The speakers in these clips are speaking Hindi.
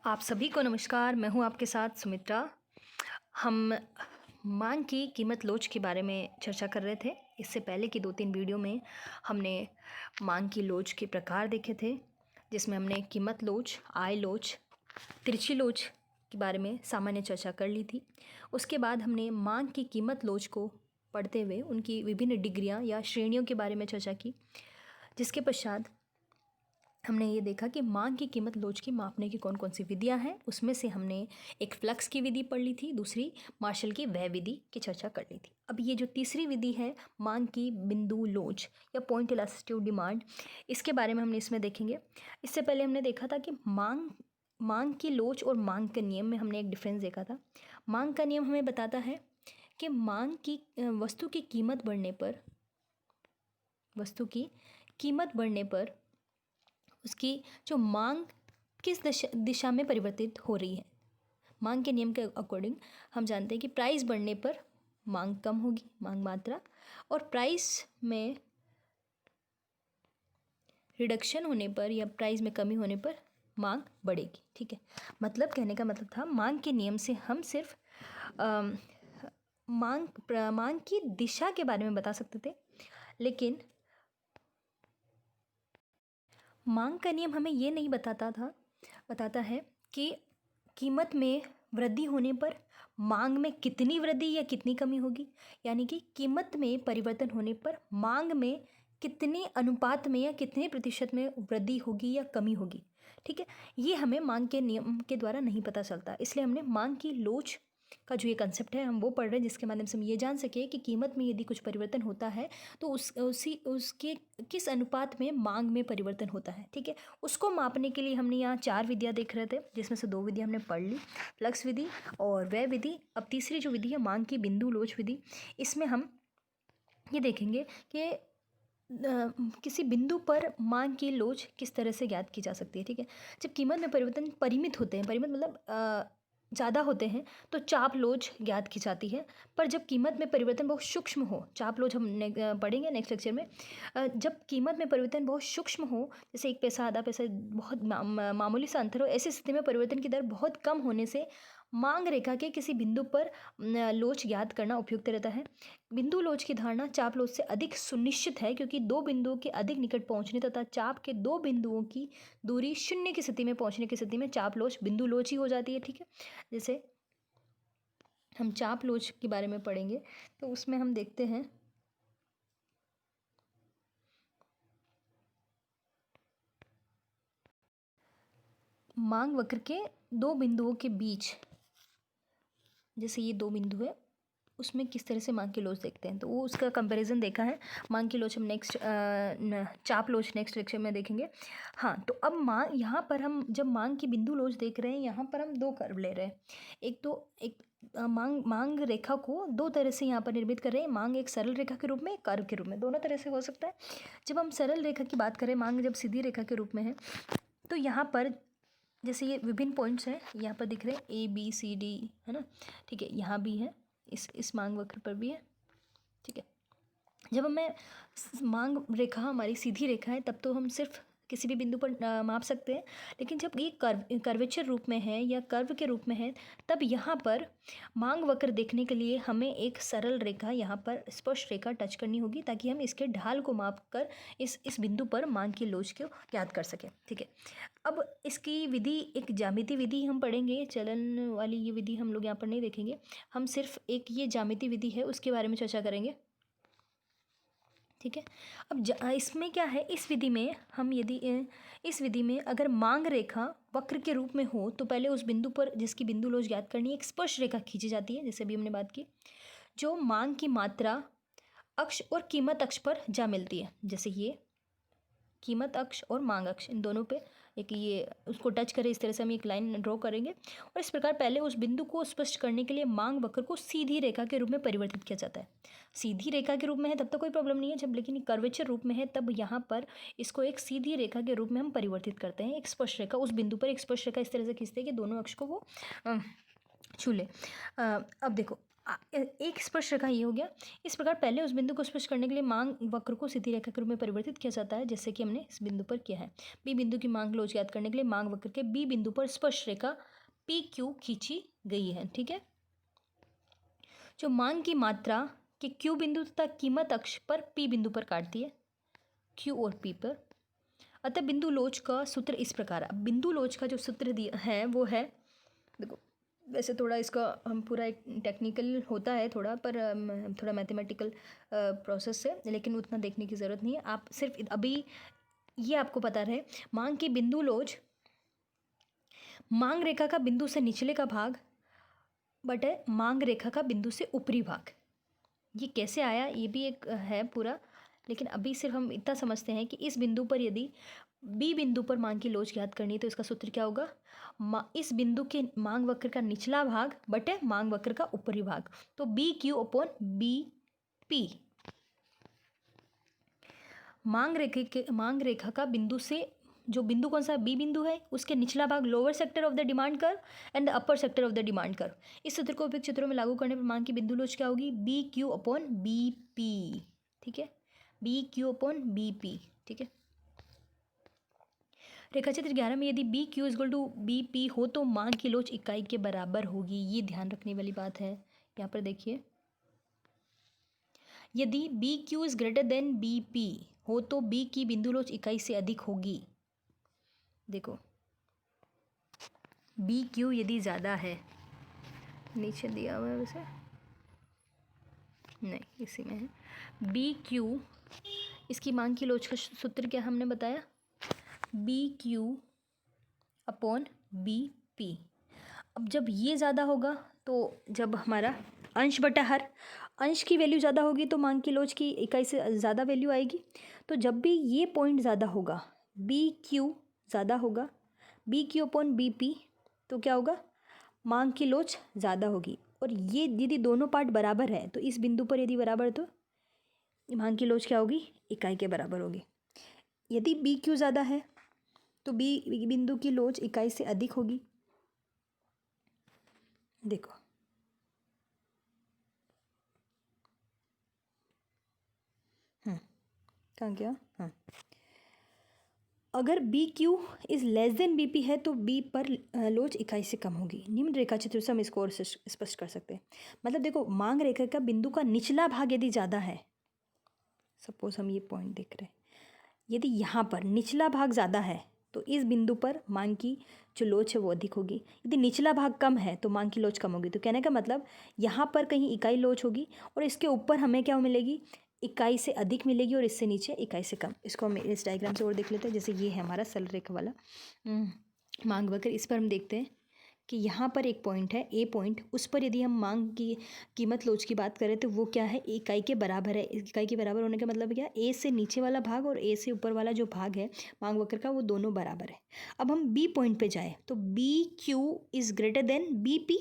आप सभी को नमस्कार। मैं हूं आपके साथ सुमित्रा। हम मांग की कीमत लोच के बारे में चर्चा कर रहे थे। इससे पहले की 2-3 वीडियो में हमने मांग की लोच के प्रकार देखे थे, जिसमें हमने कीमत लोच, आय लोच, तिरछी लोच के बारे में सामान्य चर्चा कर ली थी। उसके बाद हमने मांग की कीमत लोच को पढ़ते हुए उनकी विभिन्न डिग्रियां या श्रेणियों के बारे में चर्चा की, जिसके पश्चात हमने ये देखा कि मांग की कीमत लोच की मापने की कौन कौन सी विधियां हैं। उसमें से हमने एक फ्लक्स की विधि पढ़ ली थी, दूसरी मार्शल की व्यय विधि की चर्चा कर ली थी। अब ये जो तीसरी विधि है मांग की बिंदु लोच या पॉइंट इलास्टिसिटी ऑफ डिमांड, इसके बारे में हमने इसमें देखेंगे। इससे पहले हमने देखा था कि मांग की लोच और मांग के नियम में हमने एक डिफरेंस देखा था। मांग का नियम हमें बताता है कि वस्तु की कीमत बढ़ने पर उसकी जो मांग किस दिशा में परिवर्तित हो रही है। मांग के नियम के अकॉर्डिंग हम जानते हैं कि प्राइस बढ़ने पर मांग कम होगी, मांग मात्रा, और प्राइस में रिडक्शन होने पर या प्राइस में कमी होने पर मांग बढ़ेगी। ठीक है, मतलब कहने का मतलब था मांग के नियम से हम सिर्फ मांग की दिशा के बारे में बता सकते थे, लेकिन मांग का नियम हमें ये नहीं बताता है कि कीमत में वृद्धि होने पर मांग में कितनी वृद्धि या कितनी कमी होगी, यानी कि कीमत में परिवर्तन होने पर मांग में कितने अनुपात में या कितने प्रतिशत में वृद्धि होगी या कमी होगी। ठीक है, ये हमें मांग के नियम के द्वारा नहीं पता चलता, इसलिए हमने मांग की लोच का जो ये कंसेप्ट है हम वो पढ़ रहे हैं, जिसके माध्यम से हम ये जान सके कि कीमत में यदि कुछ परिवर्तन होता है तो उसके किस अनुपात में मांग में परिवर्तन होता है। ठीक है, उसको मापने के लिए हमने यहाँ 4 विधियाँ देख रहे थे, जिसमें से 2 विधियाँ हमने पढ़ ली, फ्लक्स विधि और व्यय विधि। अब तीसरी जो विधि है मांग की बिंदु लोच विधि, इसमें हम ये देखेंगे कि किसी बिंदु पर मांग की लोच किस तरह से ज्ञात की जा सकती है। ठीक है, जब कीमत में परिवर्तन परिमित होते हैं, परिमित मतलब ज़्यादा होते हैं, तो चाप लोच ज्ञात की जाती है। पर जब कीमत में परिवर्तन बहुत सूक्ष्म हो, चाप लोच हम पढ़ेंगे नेक्स्ट लेक्चर में। जब कीमत में परिवर्तन बहुत सूक्ष्म हो, जैसे 1 पैसा, आधा पैसा, बहुत मामूली सा अंतर हो, ऐसी स्थिति में परिवर्तन की दर बहुत कम होने से मांग रेखा के किसी बिंदु पर लोच ज्ञात करना उपयुक्त रहता है। बिंदु लोच की धारणा चाप लोच से अधिक सुनिश्चित है, क्योंकि 2 बिंदुओं के अधिक निकट पहुंचने तथा चाप के 2 बिंदुओं की दूरी शून्य की स्थिति में पहुंचने की स्थिति में चाप लोच बिंदु लोच ही हो जाती है। ठीक है, जैसे हम चाप लोच के बारे में पढ़ेंगे तो उसमें हम देखते हैं मांग वक्र के 2 बिंदुओं के बीच, जैसे ये 2 बिंदु है, उसमें किस तरह से मांग की लोच देखते हैं, तो वो उसका कंपैरिजन देखा है। मांग की लोच हम चाप लोच नेक्स्ट लेक्चर में देखेंगे। हाँ, तो अब यहाँ पर हम जब मांग की बिंदु लोच देख रहे हैं, यहाँ पर हम 2 कर्व ले रहे हैं। एक मांग रेखा को 2 तरह से यहाँ पर निर्मित कर रहे हैं। मांग एक सरल रेखा के रूप में, एक कर्व के रूप में, दोनों तरह से हो सकता है। जब हम सरल रेखा की बात करें, मांग जब सीधी रेखा के रूप में है, तो यहाँ पर जैसे ये विभिन्न पॉइंट्स हैं, यहाँ पर दिख रहे हैं ABCD, है ना। ठीक है, यहाँ भी है, इस मांग वक्र पर भी है। ठीक है, जब हमें मांग रेखा हमारी सीधी रेखा है, तब तो हम सिर्फ किसी भी बिंदु पर माप सकते हैं, लेकिन जब ये कर्वेचर रूप में है या कर्व के रूप में है, तब यहाँ पर मांग वक्र देखने के लिए हमें एक सरल रेखा, यहाँ पर स्पर्श रेखा टच करनी होगी, ताकि हम इसके ढाल को माप कर इस बिंदु पर मांग की लोच को ज्ञात कर सकें। ठीक है, अब इसकी विधि एक ज्यामिति विधि हम पढ़ेंगे, चलन वाली ये विधि हम लोग यहाँ पर नहीं देखेंगे, हम सिर्फ एक ये ज्यामिति विधि है उसके बारे में चर्चा करेंगे। ठीक है, अब इसमें क्या है, इस विधि में अगर मांग रेखा वक्र के रूप में हो, तो पहले उस बिंदु पर जिसकी बिंदु लोच ज्ञात करनी है, एक स्पर्श रेखा खींची जाती है, जैसे अभी हमने बात की, जो मांग की मात्रा अक्ष और कीमत अक्ष पर जा मिलती है। जैसे ये कीमत अक्ष और मांग अक्ष, इन दोनों पे एक ये उसको टच करें, इस तरह से हम एक लाइन ड्रॉ करेंगे, और इस प्रकार पहले उस बिंदु को स्पष्ट करने के लिए मांग वक्र को सीधी रेखा के रूप में परिवर्तित किया जाता है। सीधी रेखा के रूप में है तब तो कोई प्रॉब्लम नहीं है, जब लेकिन कर्वेचर रूप में है तब यहाँ पर इसको एक सीधी रेखा के रूप में हम परिवर्तित करते हैं। एक स्पष्ट रेखा उस बिंदु पर, एक स्पष्ट रेखा इस तरह से खींचते हैं कि दोनों अक्ष को वो छू ले। अब देखो, एक स्पर्श रेखा ये हो गया। इस प्रकार पहले उस बिंदु को स्पर्श करने के लिए मांग वक्र को सीधी रेखा के रूप में परिवर्तित किया जाता है, जैसे कि हमने इस बिंदु पर किया है। बी बिंदु की मांग लोच ज्ञात करने के लिए मांग वक्र के बी बिंदु पर स्पर्श रेखा पी क्यू खींची गई है। ठीक है, जो मांग की मात्रा के क्यू बिंदु तथा कीमत अक्ष पर पी बिंदु पर काटती है, क्यू और पी पर। अतः बिंदु लोच का सूत्र इस प्रकार। अब बिंदु लोच का जो सूत्र दिया है वो है, देखो वैसे थोड़ा इसका हम पूरा एक टेक्निकल होता है थोड़ा, पर थोड़ा मैथमेटिकल प्रोसेस है, लेकिन उतना देखने की ज़रूरत नहीं है। आप सिर्फ अभी ये आपको पता रहे, मांग की बिंदु लोच मांग रेखा का बिंदु से निचले का भाग बटे मांग रेखा का बिंदु से ऊपरी भाग। ये कैसे आया ये भी एक है पूरा, लेकिन अभी सिर्फ हम इतना समझते हैं कि इस बिंदु पर यदि बी बिंदु पर मांग की लोच ज्ञात करनी है तो इसका सूत्र क्या होगा, इस बिंदु के मांग वक्र का निचला भाग बटे मांग वक्र का ऊपरी भाग, तो B Q upon B P. मांग रेखा का बिंदु से जो बिंदु कौन सा बी बिंदु है उसके निचला भाग lower sector of the demand curve and the upper sector of the demand curve. इस सूत्र को उपयुक्त चित्रों में लागू करने पर मांग की बिंदु लोच क्या होगी, B Q upon B P. ठीक है, B Q upon B P. ठीक है, रेखा चित्र 11 में यदि B Q is equal to B P हो तो मांग की लोच इकाई के बराबर होगी। ये ध्यान रखने वाली बात है। यहाँ पर देखिए, यदि B Q is greater than B P हो तो बी की बिंदु लोच इकाई से अधिक होगी। देखो बी क्यू यदि ज़्यादा है, नीचे दिया हुआ है वैसे नहीं इसी में है, बी क्यू इसकी मांग की लोच का सूत्र क्या हमने बताया, B Q upon B P. अब जब ये ज़्यादा होगा तो जब हमारा अंश बटा हर, अंश की वैल्यू ज़्यादा होगी तो मांग की लोच की इकाई से ज़्यादा वैल्यू आएगी। तो जब भी ये पॉइंट ज़्यादा होगा, बी क्यू ज़्यादा होगा, B Q upon B P, तो क्या होगा, मांग की लोच ज़्यादा होगी। और ये यदि दोनों पार्ट बराबर है तो इस बिंदु पर यदि बराबर है तो मांग की लोच क्या होगी, इकाई के बराबर होगी। यदि बी क्यू ज़्यादा है तो बी बिंदु की लोच इकाई से अधिक होगी। देखो कहाँ गया, हाँ, अगर B Q is less than B P है तो बी पर लोच इकाई से कम होगी। निम्न रेखा चित्र से हम इसको और स्पष्ट कर सकते हैं। मतलब देखो, मांग रेखा का बिंदु का निचला भाग यदि ज़्यादा है, सपोज हम ये पॉइंट देख रहे हैं, यदि यहाँ पर निचला भाग ज़्यादा है तो इस बिंदु पर मांग की जो लोच है वो अधिक होगी। यदि निचला भाग कम है तो मांग की लोच कम होगी। तो कहने का मतलब यहाँ पर कहीं इकाई लोच होगी और इसके ऊपर हमें क्या मिलेगी, इकाई से अधिक मिलेगी, और इससे नीचे इकाई से कम। इसको हम इस डायग्राम से और देख लेते हैं। जैसे ये है हमारा सरल रेखा वाला मांग वक्र, इस पर हम देखते हैं कि यहाँ पर एक पॉइंट है ए पॉइंट, उस पर यदि हम मांग की कीमत लोच की बात करें तो वो क्या है, इकाई के बराबर है। इकाई के बराबर होने का मतलब क्या, ए से नीचे वाला भाग और ए से ऊपर वाला जो भाग है मांग वक्र का वो दोनों बराबर है। अब हम बी पॉइंट पे जाए तो B Q is greater than B P,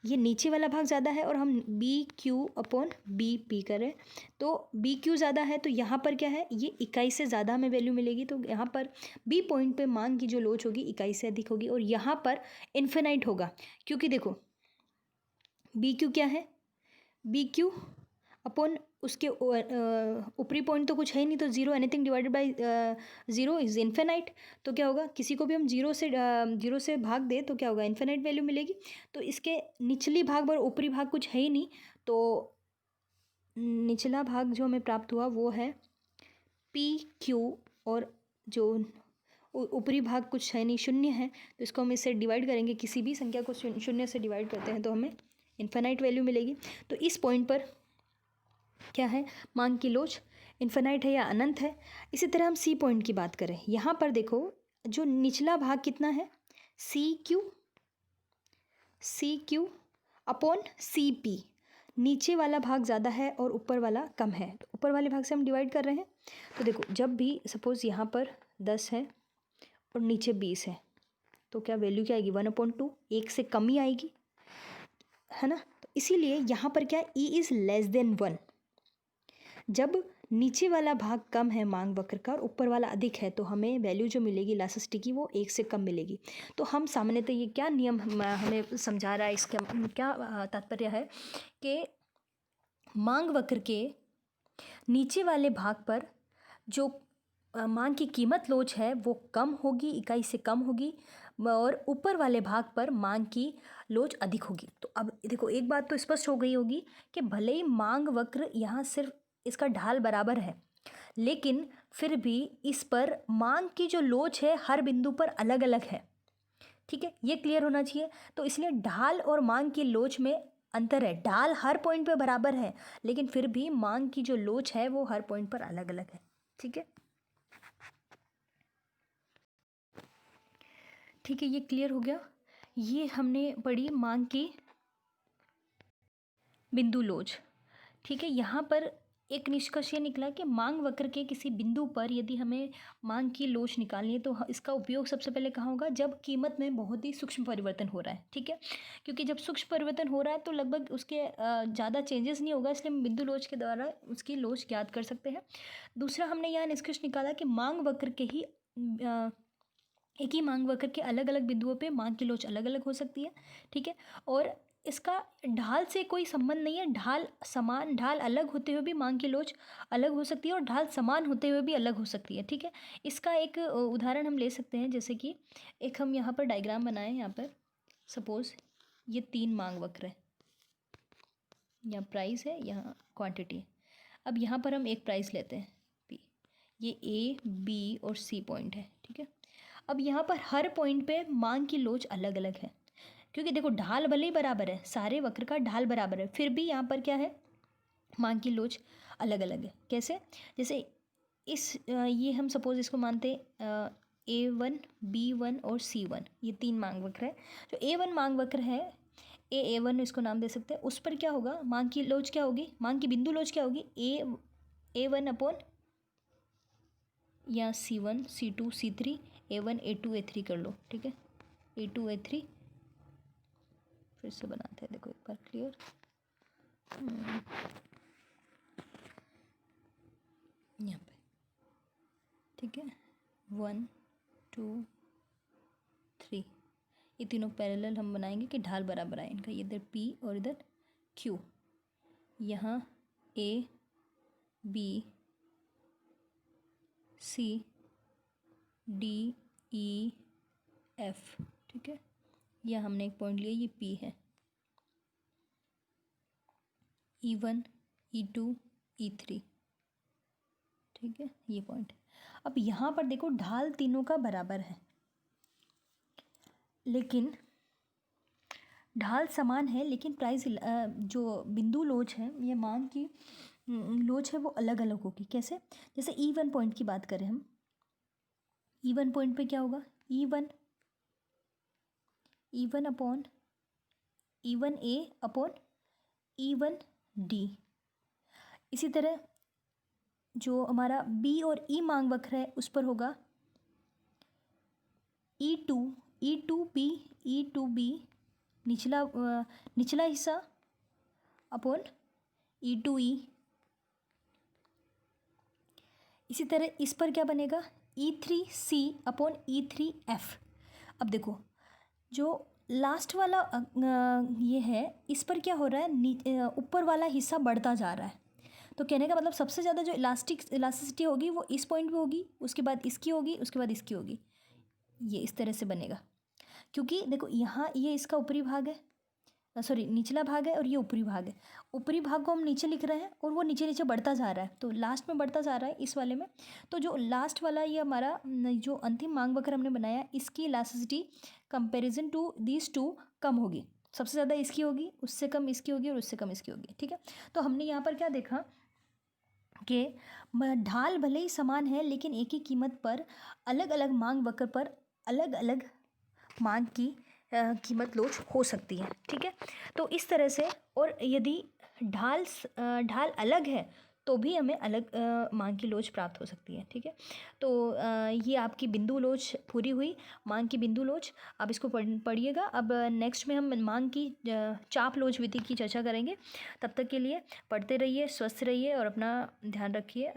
ये नीचे वाला भाग ज़्यादा है और हम B Q upon B P करें तो बी क्यू ज़्यादा है तो यहाँ पर क्या है, ये इकाई से ज़्यादा हमें वैल्यू मिलेगी। तो यहाँ पर बी पॉइंट पे मांग की जो लोच होगी इकाई से अधिक होगी और यहाँ पर इन्फिनाइट होगा, क्योंकि देखो बी क्यू क्या है, बी क्यू अपॉन उसके ऊपरी पॉइंट तो कुछ है ही नहीं, तो zero, anything divided by zero is infinite. तो क्या होगा, किसी को भी हम जीरो से भाग दे तो क्या होगा, इन्फिनाइट वैल्यू मिलेगी। तो इसके निचली भाग और ऊपरी भाग कुछ है ही नहीं, तो निचला भाग जो हमें प्राप्त हुआ वो है पी क्यू, और जो ऊपरी भाग कुछ है नहीं, शून्य है, तो इसको हम इससे डिवाइड करेंगे, किसी भी संख्या को शून्य से डिवाइड करते हैं तो हमें इन्फिनाइट वैल्यू मिलेगी। तो इस पॉइंट पर क्या है, मांग की लोच इन्फिनाइट है या अनंत है। इसी तरह हम सी पॉइंट की बात करें, यहाँ पर देखो जो निचला भाग कितना है, C Q upon C P, नीचे वाला भाग ज़्यादा है और ऊपर वाला कम है, तो ऊपर वाले भाग से हम डिवाइड कर रहे हैं। तो देखो जब भी सपोज़ यहाँ पर 10 है और नीचे 20 है तो क्या वैल्यू क्या आएगी, 1/2, एक से कम ही आएगी, है ना। तो इसीलिए यहाँ पर क्या, ई इज़ लेस देन 1, जब नीचे वाला भाग कम है मांग वक्र का और ऊपर वाला अधिक है, तो हमें वैल्यू जो मिलेगी इलास्टिसिटी की वो 1 से कम मिलेगी। तो हम सामान्यतः ये क्या नियम हमें समझा रहा है, इसका क्या तात्पर्य है कि मांग वक्र के नीचे वाले भाग पर जो मांग की कीमत लोच है वो कम होगी, इकाई से कम होगी, और ऊपर वाले भाग पर मांग की लोच अधिक होगी। तो अब देखो एक बात तो स्पष्ट हो गई होगी कि भले ही मांग वक्र यहाँ सिर्फ इसका ढाल बराबर है, लेकिन फिर भी इस पर मांग की जो लोच है हर बिंदु पर अलग अलग है। ठीक है, ये क्लियर होना चाहिए। तो इसलिए ढाल और मांग की लोच में अंतर है। ढाल हर पॉइंट पे बराबर है, लेकिन फिर भी मांग की जो लोच है वो हर पॉइंट पर अलग अलग है। ठीक है, ठीक है, ये क्लियर हो गया। ये हमने पढ़ी मांग की बिंदु लोच। ठीक है, यहाँ पर एक निष्कर्ष ये निकला कि मांग वक्र के किसी बिंदु पर यदि हमें मांग की लोच निकालनी है तो इसका उपयोग सबसे पहले कहाँ होगा, जब कीमत में बहुत ही सूक्ष्म परिवर्तन हो रहा है। ठीक है, क्योंकि जब सूक्ष्म परिवर्तन हो रहा है तो लगभग उसके ज़्यादा चेंजेस नहीं होगा, इसलिए हम बिंदु लोच के द्वारा उसकी लोच ज्ञात कर सकते हैं। दूसरा हमने यहाँ निष्कर्ष निकाला कि मांग वक्र के ही एक ही मांग वक्र के अलग अलग बिंदुओं पे मांग की लोच अलग अलग हो सकती है। ठीक है, और इसका ढाल से कोई संबंध नहीं है। ढाल अलग होते हुए भी मांग की लोच अलग हो सकती है और ढाल समान होते हुए भी अलग हो सकती है। ठीक है, इसका एक उदाहरण हम ले सकते हैं, जैसे कि एक हम यहाँ पर डायग्राम बनाएं। यहाँ पर सपोज ये 3 मांग वक्र है, यहाँ प्राइस है, यहाँ क्वांटिटी है। अब यहाँ पर हम एक प्राइस लेते हैं पी, ये ए बी और सी पॉइंट है। ठीक है, अब यहाँ पर हर पॉइंट पे मांग की लोच अलग अलग है, क्योंकि देखो ढाल भले ही बराबर है, सारे वक्र का ढाल बराबर है, फिर भी यहाँ पर क्या है, मांग की लोच अलग अलग है। कैसे, जैसे ये हम सपोज इसको मानते A1 B1 और C1, ये 3 मांग वक्र है। जो A1 मांग वक्र है, A1 इसको नाम दे सकते हैं, उस पर क्या होगा, मांग की लोच क्या होगी, मांग की बिंदु लोच क्या होगी, A1 अपॉन या C1 C2 C3, A1 A2 A3 कर लो। ठीक है, A2 A3 फिर से बनाते हैं, देखो एक बार क्लियर। यहाँ पे ठीक है, 1 2 3, ये तीनों पैरेलल हम बनाएंगे कि ढाल बराबर आए इनका, इधर P और इधर Q, यहाँ A B C D E F। ठीक है, यह हमने एक पॉइंट लिया, ये P है, E1 E2 E3। ठीक है, ये पॉइंट है। अब यहाँ पर देखो ढाल तीनों का बराबर है, लेकिन ढाल समान है, लेकिन प्राइस जो बिंदु लोच है, ये मांग की लोच है, वो अलग अलग होगी। कैसे, जैसे E1 पॉइंट की बात करें हम, E1 पॉइंट पे क्या होगा, E1 upon E1A upon E1D। इसी तरह जो हमारा B और E मांग वक्र है उस पर होगा E2B निचला हिस्सा अपॉन E2E। इसी तरह इस पर क्या बनेगा, E3C अपॉन E3F। अब देखो जो लास्ट वाला ये है, इस पर क्या हो रहा है, ऊपर वाला हिस्सा बढ़ता जा रहा है। तो कहने का मतलब सबसे ज़्यादा जो इलास्टिसिटी होगी वो इस पॉइंट पे होगी, उसके बाद इसकी होगी, उसके बाद इसकी होगी। ये इस तरह से बनेगा, क्योंकि देखो यहाँ ये इसका ऊपरी भाग है, सॉरी निचला भाग है, और ये ऊपरी भाग है। ऊपरी भाग को हम नीचे लिख रहे हैं और वो नीचे नीचे बढ़ता जा रहा है, तो लास्ट में बढ़ता जा रहा है इस वाले में। तो जो लास्ट वाला ये हमारा जो अंतिम मांग वक्र हमने बनाया, इसकी elasticity comparison to these two कम होगी। सबसे ज़्यादा इसकी होगी, उससे कम इसकी होगी, और उससे कम इसकी होगी। ठीक है, तो हमने यहाँ पर क्या देखा कि ढाल भले ही समान है, लेकिन एक ही कीमत पर अलग अलग मांग वक्र पर अलग अलग मांग की कीमत लोच हो सकती है। ठीक है, तो इस तरह से, और यदि ढाल अलग है तो भी हमें अलग मांग की लोच प्राप्त हो सकती है। ठीक है, तो ये आपकी बिंदु लोच पूरी हुई, मांग की बिंदु लोच। अब इसको पढ़िएगा। अब नेक्स्ट में हम मांग की चाप लोच विधि की चर्चा करेंगे। तब तक के लिए पढ़ते रहिए, स्वस्थ रहिए और अपना ध्यान रखिए।